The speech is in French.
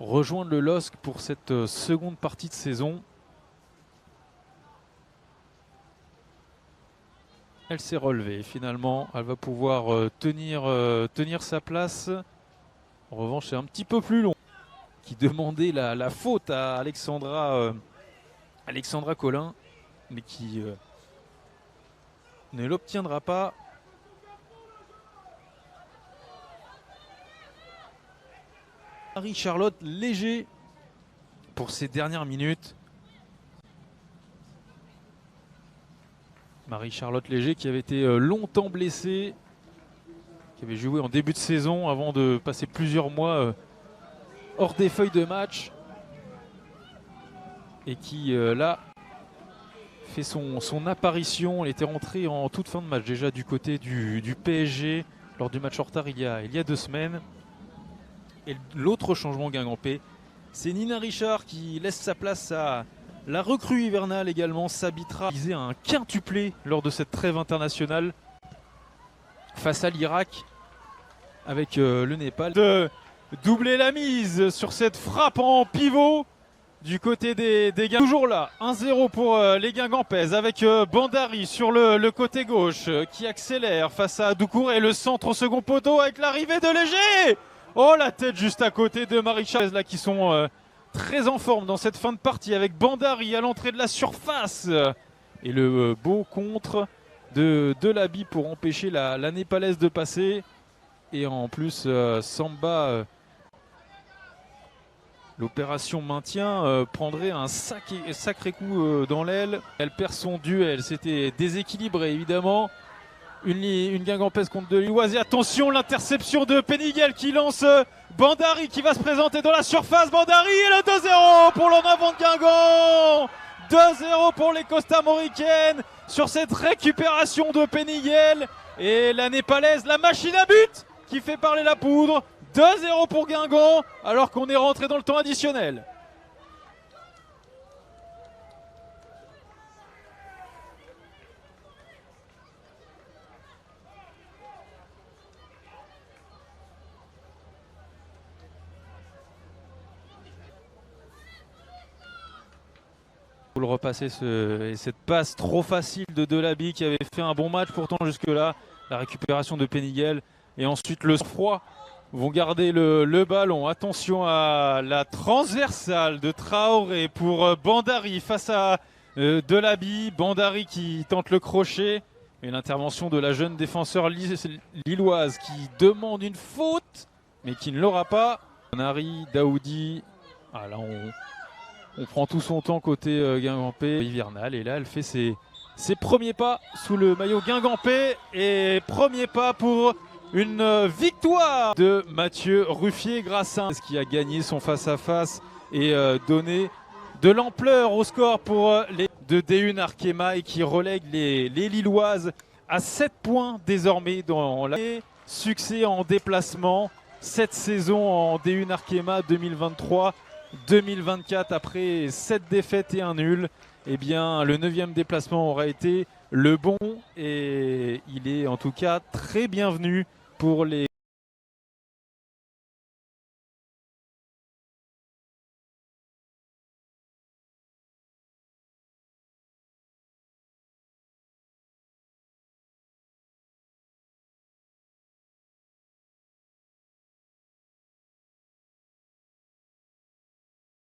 rejoindre le LOSC pour cette seconde partie de saison. Elle s'est relevée finalement, elle va pouvoir tenir sa place. En revanche, c'est un petit peu plus long, qui demandait la faute à Alexandra Collin, mais qui ne l'obtiendra pas. Marie-Charlotte Léger pour ses dernières minutes. Marie-Charlotte Léger qui avait été longtemps blessée, qui avait joué en début de saison avant de passer plusieurs mois hors des feuilles de match. Et qui là fait son apparition. Elle était rentrée en toute fin de match déjà du côté du PSG lors du match en retard il y a 2 semaines. Et l'autre changement guingampais, c'est Nina Richard qui laisse sa place à la recrue hivernale également. Sabitra visait un quintuplé lors de cette trêve internationale face à l'Irak avec le Népal. De doubler la mise sur cette frappe en pivot du côté des Guingampais. Toujours là, 1-0 pour les Guingampaises avec Bandari sur le côté gauche qui accélère face à Doucouré. Le centre au second poteau avec l'arrivée de Léger. Oh, la tête juste à côté de Marie-Charlotte là qui sont très en forme dans cette fin de partie avec Bandari à l'entrée de la surface. Et le beau contre de Delaby pour empêcher la Népalaise de passer. Et en plus, Samba... L'opération maintien prendrait un sacré coup dans l'aile. Elle perd son duel, c'était déséquilibré évidemment. Une Guingampaise contre de Lilloise. Et attention, l'interception de Peniguel qui lance Bandari qui va se présenter dans la surface. Bandari et le 2-0 pour l'en avant de Guingamp. 2-0 pour les Costamoricaines sur cette récupération de Peniguel. Et la Népalaise, la machine à but qui fait parler la poudre. 2-0 pour Guingamp alors qu'on est rentré dans le temps additionnel. Pour le repasser et cette passe trop facile de Delaby qui avait fait un bon match pourtant jusque-là. La récupération de Peniguel et ensuite le froid. Vont garder le ballon. Attention à la transversale de Traoré pour Bandari face à Delaby. Bandari qui tente le crochet. Et l'intervention de la jeune défenseur lilloise qui demande une faute, mais qui ne l'aura pas. Nari, Daoudi. Ah, là, on prend tout son temps côté Guingampais hivernal. Et là, elle fait ses premiers pas sous le maillot Guingampais. Et premier pas pour... une victoire de Mathieu Ruffier-Grassin qui a gagné son face-à-face et donné de l'ampleur au score pour les de D1 Arkema et qui relègue les Lilloises à 7 points désormais dans la succès en déplacement cette saison en D1 Arkema 2023-2024 après 7 défaites et un nul. Eh bien, le 9e déplacement aura été le bon et il est en tout cas très bienvenu pour les